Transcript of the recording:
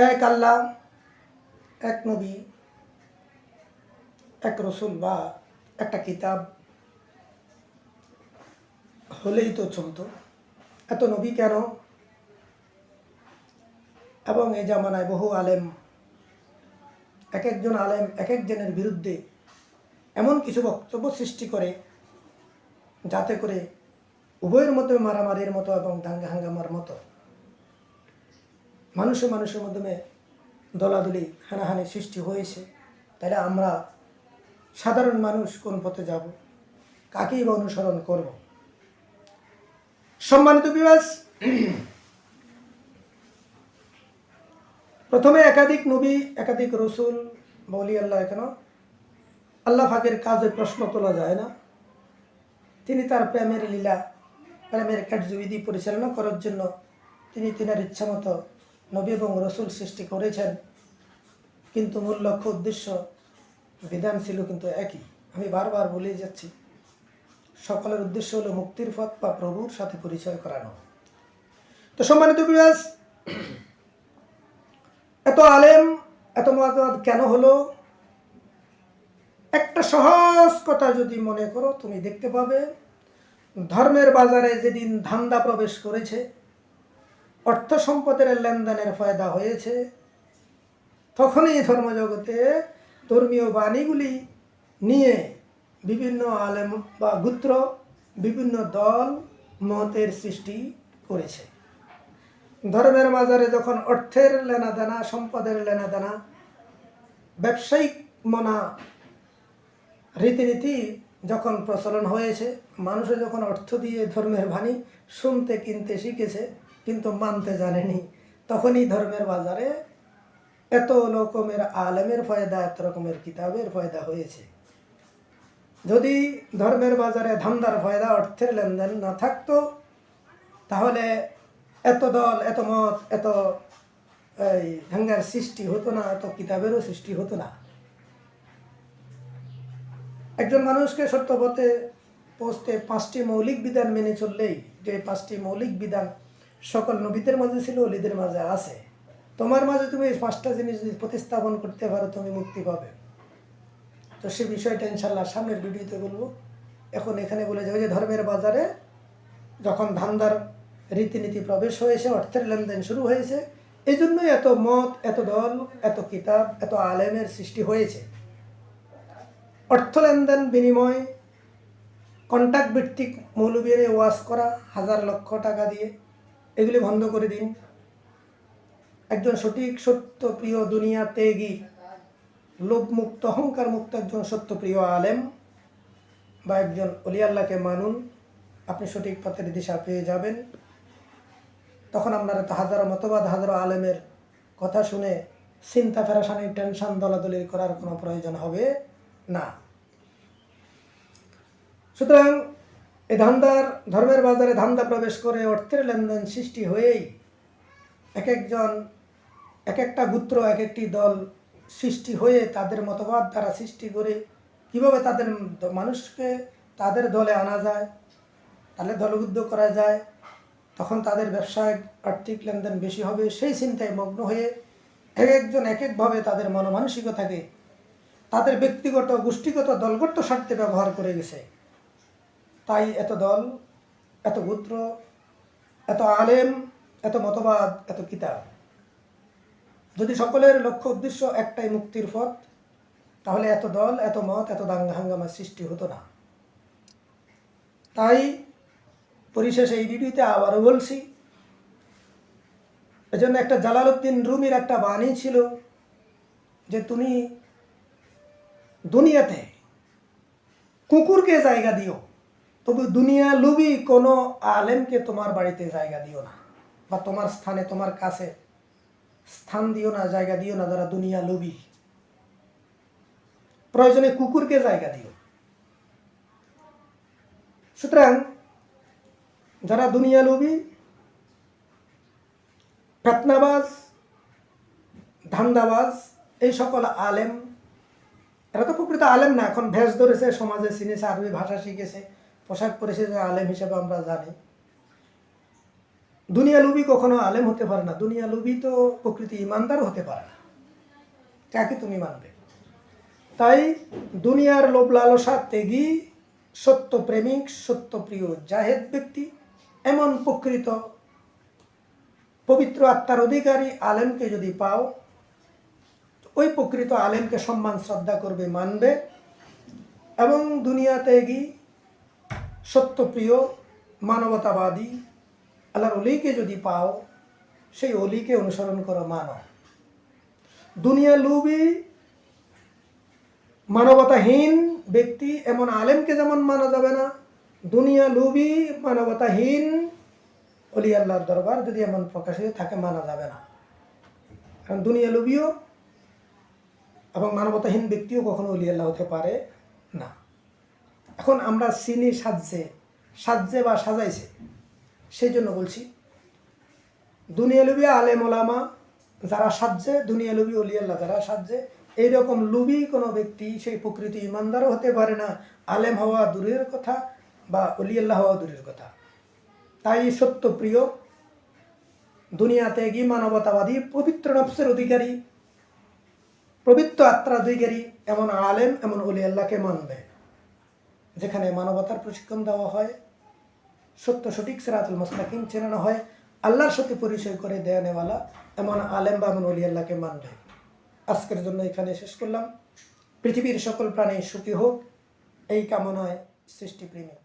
এক আল্লাহ, এক নবী, এক রসুল বা একটা কিতাব হলেই তো চলতো। এত নবী কেন? এবং এই জামানায় বহু আলেম, এক একজন আলেম এক একজনের বিরুদ্ধে এমন কিছু বক্তব্য সৃষ্টি করে যাতে করে উভয়ের মধ্যে মারামারির মতো এবং দাঙ্গা হাঙ্গামার মতো, মানুষের মাধ্যমে দলাদলি হানাহানি সৃষ্টি হয়েছে। তাহলে আমরা সাধারণ মানুষ কোন পথে যাব, কাকেই বা অনুসরণ করব? সম্মানিত ভিউয়ার্স, প্রথমে একাধিক নবী, একাধিক রসুল বলি আল্লাহ কেন আল্লাহ পাকের কাজে প্রশ্ন তোলা যায় না। তিনি তার প্রেমের লীলা, প্রেমের কার্যবিধি পরিচালনা করার জন্য তিনি তিনার ইচ্ছা মতো নবী এবং রসুল সৃষ্টি করেছেন, কিন্তু মূল লক্ষ্য, উদ্দেশ্য, বিধান ছিল কিন্তু একই। আমি বারবার বলে যাচ্ছি, সকলের উদ্দেশ্য হলো মুক্তির পথ বা প্রভুর সাথে পরিচয় করানো। তো সম্মানিত ভিউয়ার্স, এত আলেম, এত মতবাদ কেন হলো? একটা সহজ কথা যদি মনে করো, তুমি দেখতে পাবে ধর্মের বাজারে যেদিন ধান্দা প্রবেশ করেছে, অর্থ সম্পদের লেনদেনের ফায়দা হয়েছে, তখনই ধর্মজগতে ধর্মীয় বাণীগুলি নিয়ে বিভিন্ন আলেম বা গোত্র, বিভিন্ন দল মতের সৃষ্টি করেছে। ধর্মের বাজারে যখন অর্থের লেনাদেনা, সম্পদের লেনাদেনা, ব্যবসায়িক মনা রীতিনীতি যখন প্রচলন হয়েছে, মানুষে যখন অর্থ দিয়ে ধর্মের বাণী শুনতে কিনতে শিখেছে কিন্তু মানতে জানেনি, তখনই ধর্মের বাজারে এত রকমের আলেমের ফায়দা, এত রকমের কিতাবের ফায়দা হয়েছে। যদি ধর্মের বাজারে ধান্দার ফায়দা, অর্থের লেনদেন না থাকতো, তাহলে এত দল, এত মত, এত ধাঙ্গার সৃষ্টি হতো না, এত কিতাবেরও সৃষ্টি হতো না। একজন মানুষকে সত্য পথে পৌঁছতে 5টি মৌলিক বিধান মেনে চললেই, যে 5টি মৌলিক বিধান সকল নবীদের মাঝে ছিল, অলিদের মাঝে আছে, তোমার মাঝে তুমি এই 5টা জিনিস যদি প্রতিস্থাপন করতে পারো, তুমি মুক্তি পাবে। তো সে বিষয়টা ইনশাল্লাহ সামনের ভিডিওতে বলবো। এখন এখানে বলে যাবে যে ধর্মের বাজারে যখন ধান্দার রীতিনীতি প্রবেশ হয়েছে, অর্থের লেনদেন শুরু হয়েছে, এই জন্যই এত মত, এত দল, এত কিতাব, এত আলেমের সৃষ্টি হয়েছে। অর্থ লেনদেন, বিনিময়, কন্ট্যাক্ট ভিত্তিক মৌলবীরে ওয়াজ করা হাজার লক্ষ টাকা দিয়ে, এগুলি বন্ধ করে দিন। একজন সঠিক সত্যপ্রিয়, দুনিয়া ত্যাগী, লোভমুক্ত, অহংকার মুক্ত একজন সত্যপ্রিয় আলেম বা একজন অলি আল্লাহকে মানুন, আপনি সঠিক পথের দিশা পেয়ে যাবেন। তখন আপনারা তো হাজারো মতবাদ, হাজারো আলেমের কথা শুনে চিন্তা ফেরাসানি, টেনশন, দলাদলি করার কোনো প্রয়োজন হবে না। সুতরাং এই ধান্দার, ধর্মের বাজারে ধান্দা প্রবেশ করে অর্থের লেনদেন সৃষ্টি হয়েই এক একজন, এক একটা গোত্র, এক একটি দল সৃষ্টি হয়ে তাদের মতবাদ দ্বারা সৃষ্টি করে কিভাবে তাদের মানুষকে তাদের দলে আনা যায়, তাহলে দলবদ্ধ করা যায়, তখন তাদের ব্যবসায়িক আর্থিক লেনদেন বেশি হবে, সেই চিন্তায় মগ্ন হয়ে এক একজন এক একভাবে তাদের মনমানসিকতাকে তাদের ব্যক্তিগত, গোষ্ঠীগত, দলগত স্বার্থে ব্যবহার করে গেছে। তাই এত দল, এত গোত্র, এত আলেম, এত মতবাদ, এত কিতাব। যদি সকলের লক্ষ্য উদ্দেশ্য একটাই, মুক্তির পথ, তাহলে এত দল, এত মত, এত দাঙ্গা হাঙ্গামার সৃষ্টি হতো না। তাই পরিশেষে এই ভিডিওতে আবারও বলছি, এজন্য একটা জালালউদ্দিন রুমির একটা বাণী ছিল যে তুমি দুনিয়াতে কুকুরকে জায়গা দিও, তবে দুনিয়া লুবি কোনো আলেমকে তোমার বাড়িতে জায়গা দিও না, বা তোমার স্থানে, তোমার কাছে স্থান দিও না, জায়গা দিও না যারা দুনিয়া লুবি। প্রয়োজনে কুকুরকে জায়গা দিও। সুতরাং যারা দুনিয়া লুবি, ফেতনাবাজ, ধান্দাবাজ, এই সকল আলেম, এরা তো প্রকৃত আলেম না, এখন ভেষ ধরেছে, সমাজে চিনেছে, আরবি ভাষা শিখেছে, পোশাক পরেছে, যে আলেম হিসেবে আমরা জানি। দুনিয়া লুবি কখনো আলেম হতে পারে না, দুনিয়া লুবি তো প্রকৃতি ইমানদার হতে পারে না, কাকে তুমি মানবে? তাই দুনিয়ার লোভ লালসা ত্যাগী সত্য প্রেমিক সত্যপ্রিয় জাহেদ ব্যক্তি এমন প্রকৃত পবিত্র আত্মার অধিকারী আলেমকে যদি পাও, ওই প্রকৃত আলেমকে সম্মান শ্রদ্ধা করবে, মানবে। এবং দুনিয়া ত্যাগী সত্যপ্রিয় মানবতাবাদী আল্লাহর অলিকে যদি পাও, সেই অলিকে অনুসরণ করো, মানো। দুনিয়া লুবি মানবতাহীন ব্যক্তি এমন আলেমকে যেমন মানা যাবে না, দুনিয়া লুবি মানবতাহীন অলি আল্লাহর দরবার যদি এমন প্রকাশিত থাকে মানা যাবে না। কারণ দুনিয়া লুবিও এবং মানবতাহীন ব্যক্তিও কখনো অলি আল্লাহ হতে পারে না। এখন আমরা চিনি সাজছে বা সাজাইছে, সেই জন্য বলছি দুনিয়া লুবি আলেম ওলামা যারা সাজছে, দুনিয়া লুবি অলি আল্লাহ যারা সাজছে, এইরকম লুবি কোনো ব্যক্তি সেই প্রকৃতি ইমানদারও হতে পারে না, আলেম হওয়া দূরের কথা বা অলি আল্লাহ হওয়া দূরের কথা। তাই সত্যপ্রিয় দুনিয়া ত্যাগী মানবতাবাদী পবিত্র নফসের অধিকারী পবিত্র আত্মার অধিকারী এমন আলেম এমন অলি আল্লাহকে মানবে, যেখানে মানবতার প্রশিক্ষণ দেওয়া হয়, সত্য সঠিক সিরাতুল মুস্তাকিম চেনানো হয়, আল্লাহর সাথে পরিচয় করে দেয়ানেওয়ালা এমন আলেম বা এমন অলি আল্লাহকে মানবে। আজকের জন্য এখানে শেষ করলাম। পৃথিবীর সকল প্রাণী সুখী হোক এই কামনায় সৃষ্টিপ্রেমিক।